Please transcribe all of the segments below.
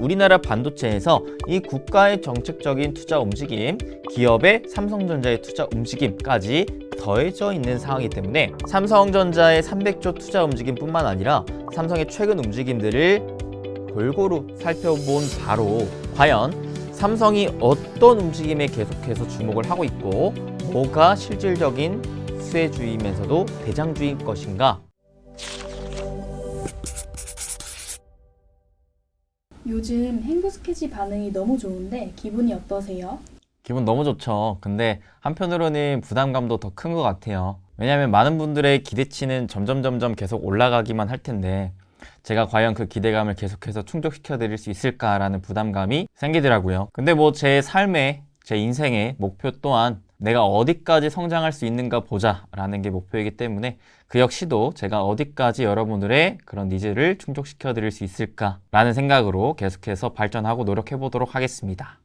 우리나라 반도체에서 이 국가의 정책적인 투자 움직임, 기업의 삼성전자의 투자 움직임까지 더해져 있는 상황이기 때문에 삼성전자의 300조 투자 움직임뿐만 아니라 삼성의 최근 움직임들을 골고루 살펴본 바로 과연 삼성이 어떤 움직임에 계속해서 주목을 하고 있고 뭐가 실질적인 수혜주이면서도 대장주인 것인가. 요즘 행보스케치 반응이 너무 좋은데 기분이 어떠세요? 기분 너무 좋죠. 근데 한편으로는 부담감도 더 큰 것 같아요. 왜냐하면 많은 분들의 기대치는 점점 계속 올라가기만 할 텐데 제가 과연 그 기대감을 계속해서 충족시켜 드릴 수 있을까라는 부담감이 생기더라고요. 근데 뭐 제 삶의, 제 인생의 목표 또한 내가 어디까지 성장할 수 있는가 보자 라는 게 목표이기 때문에 그 역시도 제가 어디까지 여러분들의 그런 니즈를 충족시켜 드릴 수 있을까 라는 생각으로 계속해서 발전하고 노력해 보도록 하겠습니다.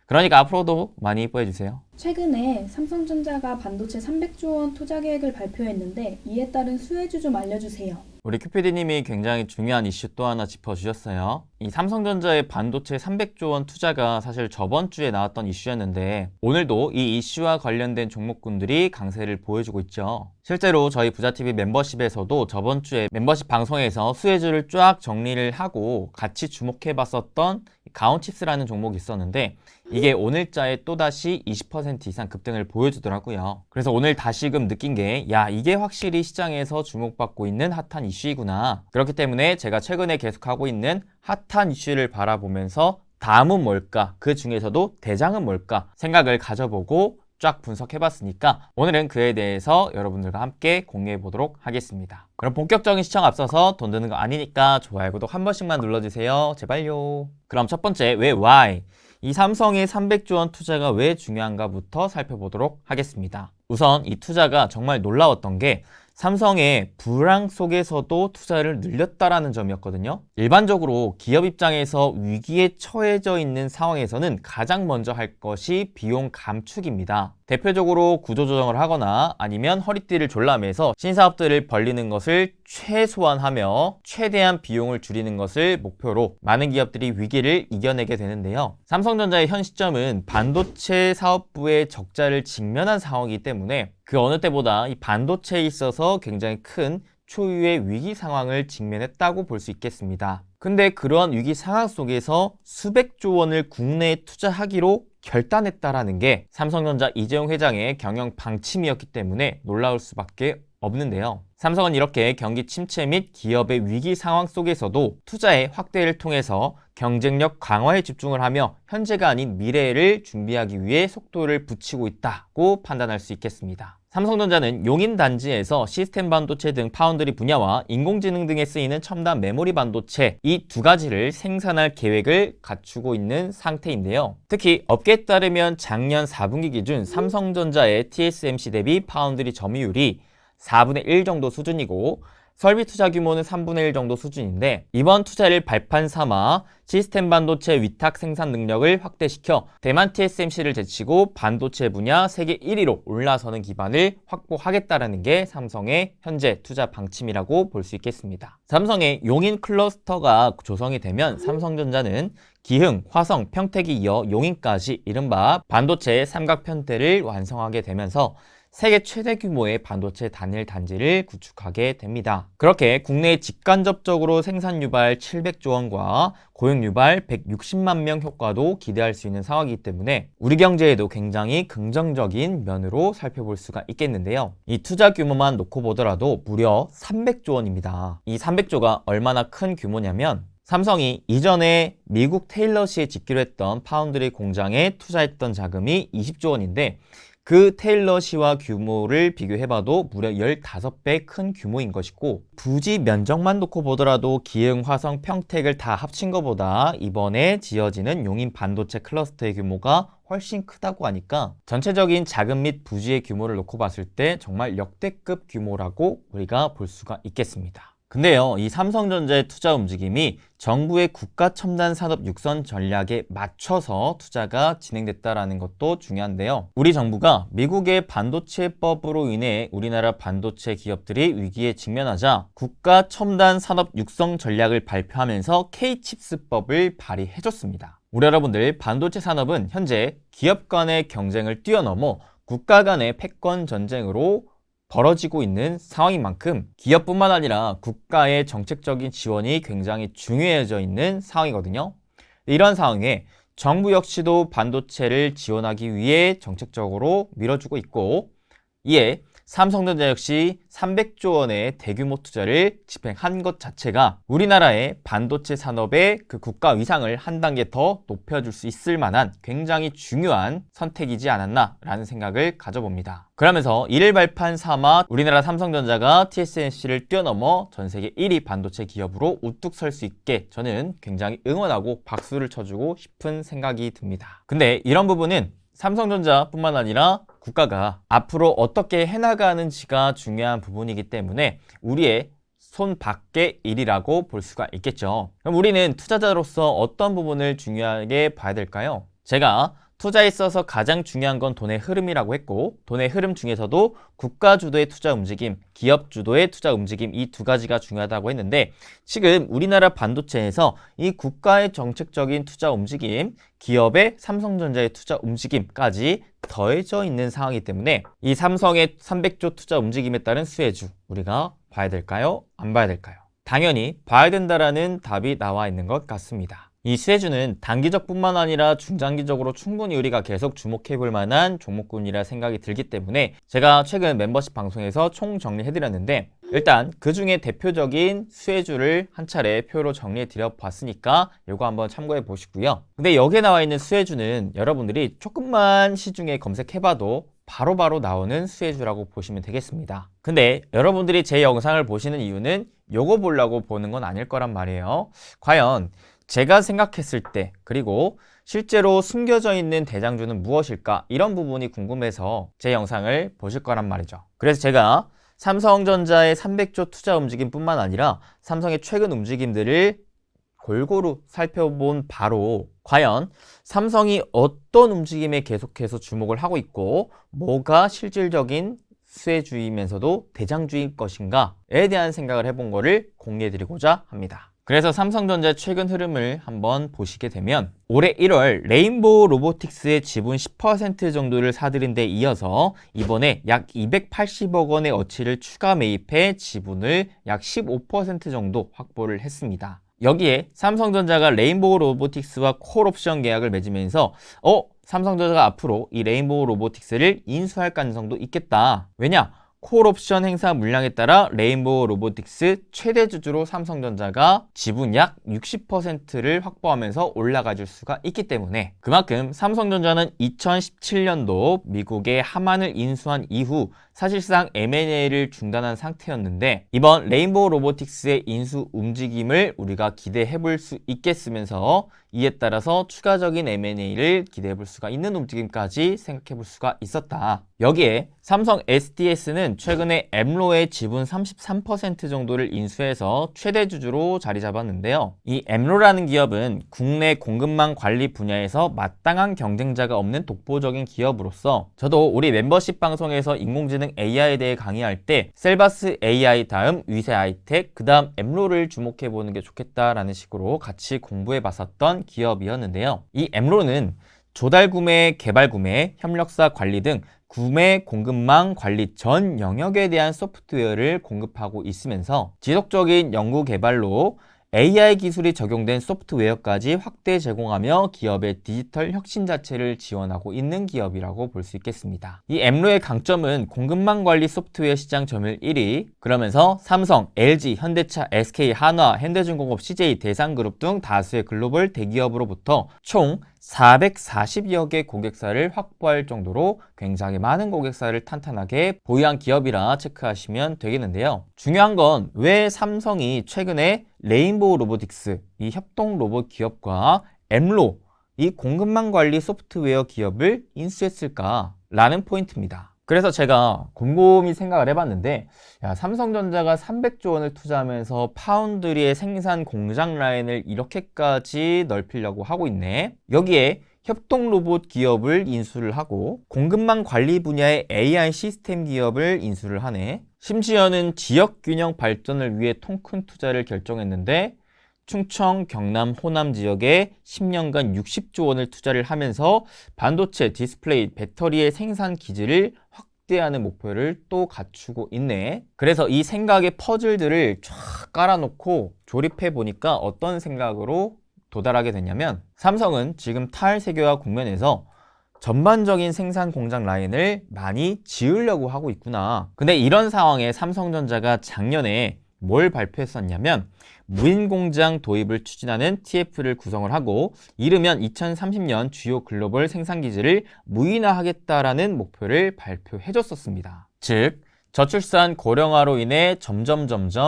그러니까 앞으로도 많이 이뻐해 주세요. 최근에 삼성전자가 반도체 300조 원 투자 계획을 발표했는데 이에 따른 수혜주 좀 알려주세요. 우리 큐피디님이 굉장히 중요한 이슈 또 하나 짚어주셨어요. 이 삼성전자의 반도체 300조 원 투자가 사실 저번 주에 나왔던 이슈였는데 오늘도 이 이슈와 관련된 종목군들이 강세를 보여주고 있죠. 실제로 저희 부자TV 멤버십에서도 저번 주에 멤버십 방송에서 수혜주를 쫙 정리를 하고 같이 주목해봤었던 가온칩스라는 종목이 있었는데 이게 오늘자에 또다시 20% 이상 급등을 보여주더라고요. 그래서 오늘 다시금 느낀 게 야, 이게 확실히 시장에서 주목받고 있는 핫한 이슈이구나. 그렇기 때문에 제가 최근에 계속하고 있는 핫한 이슈를 바라보면서 다음은 뭘까? 그 중에서도 대장은 뭘까? 생각을 가져보고 쫙 분석해봤으니까 오늘은 그에 대해서 여러분들과 함께 공유해보도록 하겠습니다. 그럼 본격적인 시청 앞서서 돈 드는 거 아니니까 좋아요, 구독 한 번씩만 눌러주세요. 제발요. 그럼 첫 번째, 왜 why? 이 삼성의 300조 원 투자가 왜 중요한가부터 살펴보도록 하겠습니다. 우선 이 투자가 정말 놀라웠던 게 삼성의 불황 속에서도 투자를 늘렸다라는 점이었거든요. 일반적으로 기업 입장에서 위기에 처해져 있는 상황에서는 가장 먼저 할 것이 비용 감축입니다. 대표적으로 구조조정을 하거나 아니면 허리띠를 졸라매서 신사업들을 벌리는 것을 최소화하며 최대한 비용을 줄이는 것을 목표로 많은 기업들이 위기를 이겨내게 되는데요. 삼성전자의 현 시점은 반도체 사업부의 적자를 직면한 상황이기 때문에 그 어느 때보다 이 반도체에 있어서 굉장히 큰 초유의 위기 상황을 직면했다고 볼 수 있겠습니다. 근데 그러한 위기 상황 속에서 수백조 원을 국내에 투자하기로 결단했다라는 게 삼성전자 이재용 회장의 경영 방침이었기 때문에 놀라울 수밖에 없는데요. 삼성은 이렇게 경기 침체 및 기업의 위기 상황 속에서도 투자의 확대를 통해서 경쟁력 강화에 집중을 하며 현재가 아닌 미래를 준비하기 위해 속도를 붙이고 있다고 판단할 수 있겠습니다. 삼성전자는 용인 단지에서 시스템 반도체 등 파운드리 분야와 인공지능 등에 쓰이는 첨단 메모리 반도체 이 두 가지를 생산할 계획을 갖추고 있는 상태인데요. 특히 업계에 따르면 작년 4분기 기준 삼성전자의 TSMC 대비 파운드리 점유율이 4분의 1 정도 수준이고 설비 투자 규모는 3분의 1 정도 수준인데 이번 투자를 발판 삼아 시스템 반도체 위탁 생산 능력을 확대시켜 대만 TSMC를 제치고 반도체 분야 세계 1위로 올라서는 기반을 확보하겠다는 게 삼성의 현재 투자 방침이라고 볼 수 있겠습니다. 삼성의 용인 클러스터가 조성이 되면 삼성전자는 기흥, 화성, 평택이 이어 용인까지 이른바 반도체 삼각편대를 완성하게 되면서 세계 최대 규모의 반도체 단일 단지를 구축하게 됩니다. 그렇게 국내에 직간접적으로 생산 유발 700조 원과 고용 유발 160만 명 효과도 기대할 수 있는 상황이기 때문에 우리 경제에도 굉장히 긍정적인 면으로 살펴볼 수가 있겠는데요. 이 투자 규모만 놓고 보더라도 무려 300조 원입니다. 이 300조가 얼마나 큰 규모냐면 삼성이 이전에 미국 테일러시에 짓기로 했던 파운드리 공장에 투자했던 자금이 20조 원인데 그 테일러시와 규모를 비교해봐도 무려 15배 큰 규모인 것이고 부지 면적만 놓고 보더라도 기흥, 화성, 평택을 다 합친 것보다 이번에 지어지는 용인 반도체 클러스터의 규모가 훨씬 크다고 하니까 전체적인 자금 및 부지의 규모를 놓고 봤을 때 정말 역대급 규모라고 우리가 볼 수가 있겠습니다. 근데요, 이 삼성전자의 투자 움직임이 정부의 국가 첨단 산업 육선 전략에 맞춰서 투자가 진행됐다라는 것도 중요한데요. 우리 정부가 미국의 반도체법으로 인해 우리나라 반도체 기업들이 위기에 직면하자 국가 첨단 산업 육성 전략을 발표하면서 K-칩스법을 발의해줬습니다. 우리 여러분들, 반도체 산업은 현재 기업 간의 경쟁을 뛰어넘어 국가 간의 패권 전쟁으로 벌어지고 있는 상황인 만큼 기업뿐만 아니라 국가의 정책적인 지원이 굉장히 중요해져 있는 상황이거든요. 이런 상황에 정부 역시도 반도체를 지원하기 위해 정책적으로 밀어주고 있고, 이에 삼성전자 역시 300조 원의 대규모 투자를 집행한 것 자체가 우리나라의 반도체 산업의 그 국가 위상을 한 단계 더 높여줄 수 있을 만한 굉장히 중요한 선택이지 않았나라는 생각을 가져봅니다. 그러면서 이를 발판 삼아 우리나라 삼성전자가 TSMC를 뛰어넘어 전 세계 1위 반도체 기업으로 우뚝 설 수 있게 저는 굉장히 응원하고 박수를 쳐주고 싶은 생각이 듭니다. 근데 이런 부분은 삼성전자뿐만 아니라 국가가 앞으로 어떻게 해나가는지가 중요한 부분이기 때문에 우리의 손 밖의 일이라고 볼 수가 있겠죠. 그럼 우리는 투자자로서 어떤 부분을 중요하게 봐야 될까요? 제가 투자에 있어서 가장 중요한 건 돈의 흐름이라고 했고, 돈의 흐름 중에서도 국가 주도의 투자 움직임, 기업 주도의 투자 움직임, 이 두 가지가 중요하다고 했는데, 지금 우리나라 반도체에서 이 국가의 정책적인 투자 움직임, 기업의 삼성전자의 투자 움직임까지 더해져 있는 상황이기 때문에 이 삼성의 300조 투자 움직임에 따른 수혜주, 우리가 봐야 될까요? 안 봐야 될까요? 당연히 봐야 된다라는 답이 나와 있는 것 같습니다. 이 수혜주는 단기적뿐만 아니라 중장기적으로 충분히 우리가 계속 주목해 볼 만한 종목군이라 생각이 들기 때문에 제가 최근 멤버십 방송에서 총 정리해드렸는데, 일단 그 중에 대표적인 수혜주를 한 차례 표로 정리해 드려 봤으니까 이거 한번 참고해 보시고요. 근데 여기에 나와 있는 수혜주는 여러분들이 조금만 시중에 검색해 봐도 바로바로 나오는 수혜주라고 보시면 되겠습니다. 근데 여러분들이 제 영상을 보시는 이유는 요거 보려고 보는 건 아닐 거란 말이에요. 과연 제가 생각했을 때, 그리고 실제로 숨겨져 있는 대장주는 무엇일까? 이런 부분이 궁금해서 제 영상을 보실 거란 말이죠. 그래서 제가 삼성전자의 300조 투자 움직임뿐만 아니라 삼성의 최근 움직임들을 골고루 살펴본 바로 과연 삼성이 어떤 움직임에 계속해서 주목을 하고 있고 뭐가 실질적인 수혜주이면서도 대장주일 것인가에 대한 생각을 해본 거를 공유해드리고자 합니다. 그래서 삼성전자의 최근 흐름을 한번 보시게 되면 올해 1월 레인보우 로보틱스의 지분 10% 정도를 사들인 데 이어서 이번에 약 280억 원의 어치를 추가 매입해 지분을 약 15% 정도 확보를 했습니다. 여기에 삼성전자가 레인보우 로보틱스와 콜옵션 계약을 맺으면서 삼성전자가 앞으로 이 레인보우 로보틱스를 인수할 가능성도 있겠다. 왜냐? 콜옵션 행사 물량에 따라 레인보우 로보틱스 최대 주주로 삼성전자가 지분 약 60%를 확보하면서 올라가 줄 수가 있기 때문에 그만큼 삼성전자는 2017년도 미국의 하만을 인수한 이후 사실상 M&A를 중단한 상태였는데 이번 레인보우 로보틱스의 인수 움직임을 우리가 기대해 볼 수 있겠으면서 이에 따라서 추가적인 M&A를 기대해 볼 수가 있는 움직임까지 생각해 볼 수가 있었다. 여기에 삼성 SDS는 최근에 엠로의 지분 33% 정도를 인수해서 최대 주주로 자리 잡았는데요. 이 엠로라는 기업은 국내 공급망 관리 분야에서 마땅한 경쟁자가 없는 독보적인 기업으로서 저도 우리 멤버십 방송에서 인공지능 AI에 대해 강의할 때 셀바스 AI 다음 위세 아이텍 그 다음 엠로를 주목해 보는 게 좋겠다라는 식으로 같이 공부해 봤었던 기업이었는데요. 이 엠로는 조달 구매, 개발 구매, 협력사 관리 등 구매 공급망 관리 전 영역에 대한 소프트웨어를 공급하고 있으면서 지속적인 연구 개발로 AI 기술이 적용된 소프트웨어까지 확대 제공하며 기업의 디지털 혁신 자체를 지원하고 있는 기업이라고 볼 수 있겠습니다. 이 엠로의 강점은 공급망 관리 소프트웨어 시장 점유율 1위, 그러면서 삼성, LG, 현대차, SK, 한화, 현대중공업, CJ, 대상그룹 등 다수의 글로벌 대기업으로부터 총 440여 개 고객사를 확보할 정도로 굉장히 많은 고객사를 탄탄하게 보유한 기업이라 체크하시면 되겠는데요. 중요한 건 왜 삼성이 최근에 레인보우 로보틱스, 이 협동 로봇 기업과 엠로, 이 공급망 관리 소프트웨어 기업을 인수했을까? 라는 포인트입니다. 그래서 제가 곰곰이 생각을 해봤는데, 야, 삼성전자가 300조 원을 투자하면서 파운드리의 생산 공장 라인을 이렇게까지 넓히려고 하고 있네. 여기에 협동 로봇 기업을 인수를 하고 공급망 관리 분야의 AI 시스템 기업을 인수를 하네. 심지어는 지역 균형 발전을 위해 통큰 투자를 결정했는데 충청, 경남, 호남 지역에 10년간 60조 원을 투자를 하면서 반도체, 디스플레이, 배터리의 생산 기지를 확대하는 목표를 또 갖추고 있네. 그래서 이 생각의 퍼즐들을 쫙 깔아놓고 조립해 보니까 어떤 생각으로 도달하게 됐냐면, 삼성은 지금 탈세계화 국면에서 전반적인 생산 공장 라인을 많이 지으려고 하고 있구나. 근데 이런 상황에 삼성전자가 작년에 뭘 발표했었냐면 무인 공장 도입을 추진하는 TF를 구성을 하고 이르면 2030년 주요 글로벌 생산 기지를 무인화하겠다라는 목표를 발표해 줬었습니다. 즉 저출산 고령화로 인해 점점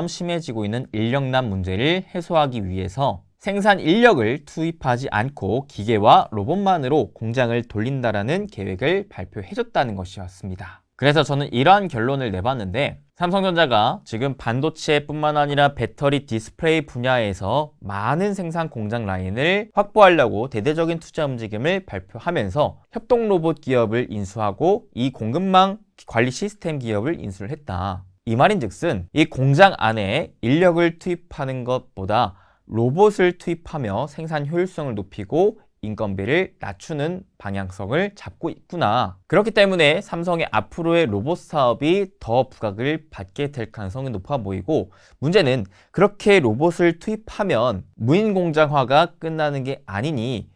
심해지고 있는 인력난 문제를 해소하기 위해서 생산 인력을 투입하지 않고 기계와 로봇만으로 공장을 돌린다라는 계획을 발표해 줬다는 것이었습니다. 그래서 저는 이러한 결론을 내봤는데, 삼성전자가 지금 반도체뿐만 아니라 배터리, 디스플레이 분야에서 많은 생산 공장 라인을 확보하려고 대대적인 투자 움직임을 발표하면서 협동 로봇 기업을 인수하고 이 공급망 관리 시스템 기업을 인수를 했다. 이 말인즉슨 이 공장 안에 인력을 투입하는 것보다 로봇을 투입하며 생산 효율성을 높이고 인건비를 낮추는 방향성을 잡고 있구나. 그렇기 때문에 삼성의 앞으로의 로봇 사업이 더 부각을 받게 될 가능성이 높아 보이고, 문제는 그렇게 로봇을 투입하면 무인 공장화가 끝나는 게 아니니,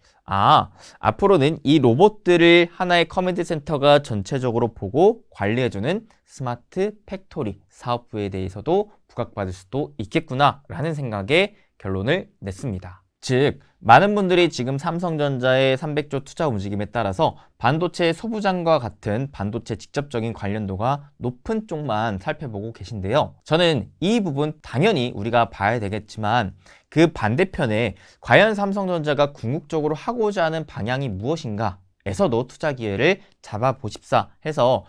앞으로는 이 로봇들을 하나의 커맨드 센터가 전체적으로 보고 관리해주는 스마트 팩토리 사업부에 대해서도 부각받을 수도 있겠구나 라는 생각에 결론을 냈습니다. 즉 많은 분들이 지금 삼성전자의 300조 투자 움직임에 따라서 반도체 소부장과 같은 반도체 직접적인 관련도가 높은 쪽만 살펴보고 계신데요. 저는 이 부분 당연히 우리가 봐야 되겠지만 그 반대편에 과연 삼성전자가 궁극적으로 하고자 하는 방향이 무엇인가 에서도 투자 기회를 잡아보십사 해서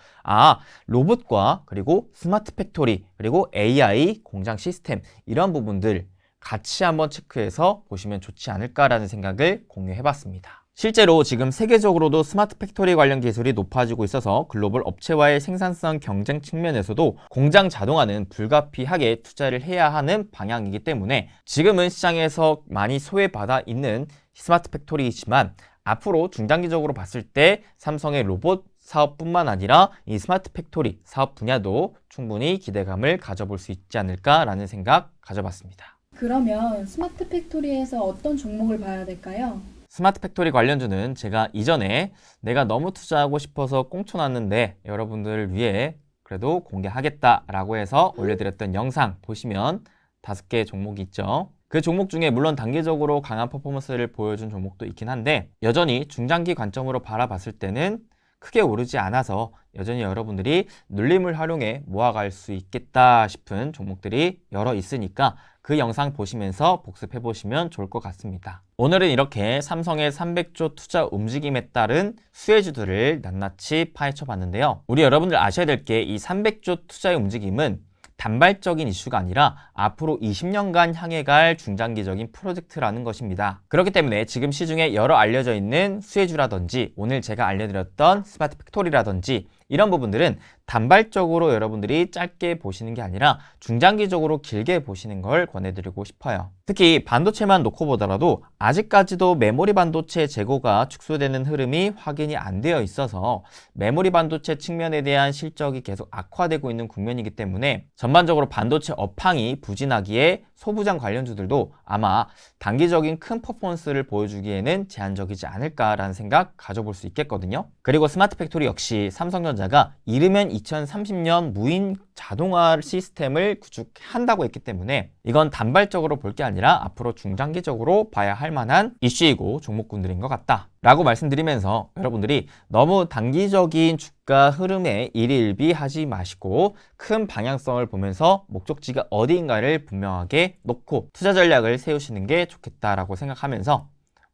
로봇과 그리고 스마트 팩토리 그리고 AI 공장 시스템 이런 부분들 같이 한번 체크해서 보시면 좋지 않을까라는 생각을 공유해봤습니다. 실제로 지금 세계적으로도 스마트 팩토리 관련 기술이 높아지고 있어서 글로벌 업체와의 생산성 경쟁 측면에서도 공장 자동화는 불가피하게 투자를 해야 하는 방향이기 때문에 지금은 시장에서 많이 소외받아 있는 스마트 팩토리이지만 앞으로 중장기적으로 봤을 때 삼성의 로봇 사업뿐만 아니라 이 스마트 팩토리 사업 분야도 충분히 기대감을 가져볼 수 있지 않을까라는 생각 가져봤습니다. 그러면 스마트 팩토리에서 어떤 종목을 봐야 될까요? 스마트 팩토리 관련주는 제가 이전에 내가 너무 투자하고 싶어서 꽁쳐놨는데 여러분들을 위해 그래도 공개하겠다라고 해서 올려드렸던 영상 보시면 5개 종목이 있죠. 그 종목 중에 물론 단기적으로 강한 퍼포먼스를 보여준 종목도 있긴 한데 여전히 중장기 관점으로 바라봤을 때는 크게 오르지 않아서 여전히 여러분들이 눌림을 활용해 모아갈 수 있겠다 싶은 종목들이 여러 있으니까 그 영상 보시면서 복습해 보시면 좋을 것 같습니다. 오늘은 이렇게 삼성의 300조 투자 움직임에 따른 수혜주들을 낱낱이 파헤쳐 봤는데요. 우리 여러분들 아셔야 될 게 이 300조 투자의 움직임은 단발적인 이슈가 아니라 앞으로 20년간 향해 갈 중장기적인 프로젝트라는 것입니다. 그렇기 때문에 지금 시중에 여러 알려져 있는 수혜주라든지 오늘 제가 알려드렸던 스마트 팩토리라든지 이런 부분들은 단발적으로 여러분들이 짧게 보시는 게 아니라 중장기적으로 길게 보시는 걸 권해드리고 싶어요. 특히 반도체만 놓고 보더라도 아직까지도 메모리 반도체 재고가 축소되는 흐름이 확인이 안 되어 있어서 메모리 반도체 측면에 대한 실적이 계속 악화되고 있는 국면이기 때문에 전반적으로 반도체 업황이 부진하기에 소부장 관련주들도 아마 단기적인 큰 퍼포먼스를 보여주기에는 제한적이지 않을까라는 생각 가져볼 수 있겠거든요. 그리고 스마트 팩토리 역시 삼성전자가 이르면 2030년 무인 자동화 시스템을 구축한다고 했기 때문에 이건 단발적으로 볼 게 아니라 앞으로 중장기적으로 봐야 할 만한 이슈이고 종목군들인 것 같다 라고 말씀드리면서 여러분들이 너무 단기적인 주가 흐름에 일희일비하지 마시고 큰 방향성을 보면서 목적지가 어디인가를 분명하게 놓고 투자 전략을 세우시는 게 좋겠다라고 생각하면서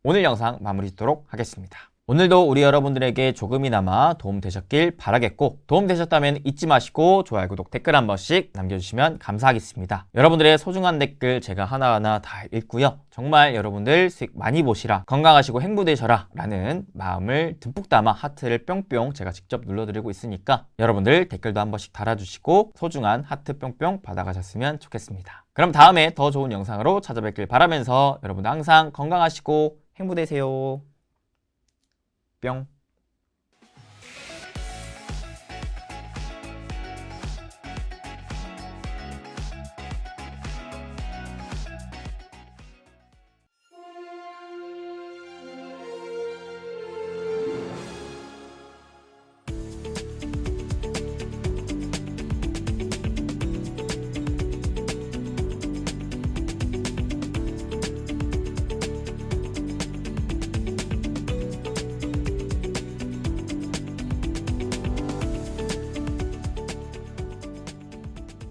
오늘 영상 마무리 짓도록 하겠습니다. 오늘도 우리 여러분들에게 조금이나마 도움 되셨길 바라겠고, 도움 되셨다면 잊지 마시고 좋아요, 구독, 댓글 한 번씩 남겨주시면 감사하겠습니다. 여러분들의 소중한 댓글 제가 하나하나 다 읽고요. 정말 여러분들 수익 많이 보시라, 건강하시고 행복되셔라 라는 마음을 듬뿍 담아 하트를 뿅뿅 제가 직접 눌러드리고 있으니까 여러분들 댓글도 한 번씩 달아주시고 소중한 하트 뿅뿅 받아가셨으면 좋겠습니다. 그럼 다음에 더 좋은 영상으로 찾아뵙길 바라면서 여러분들 항상 건강하시고 행복되세요. 뿅.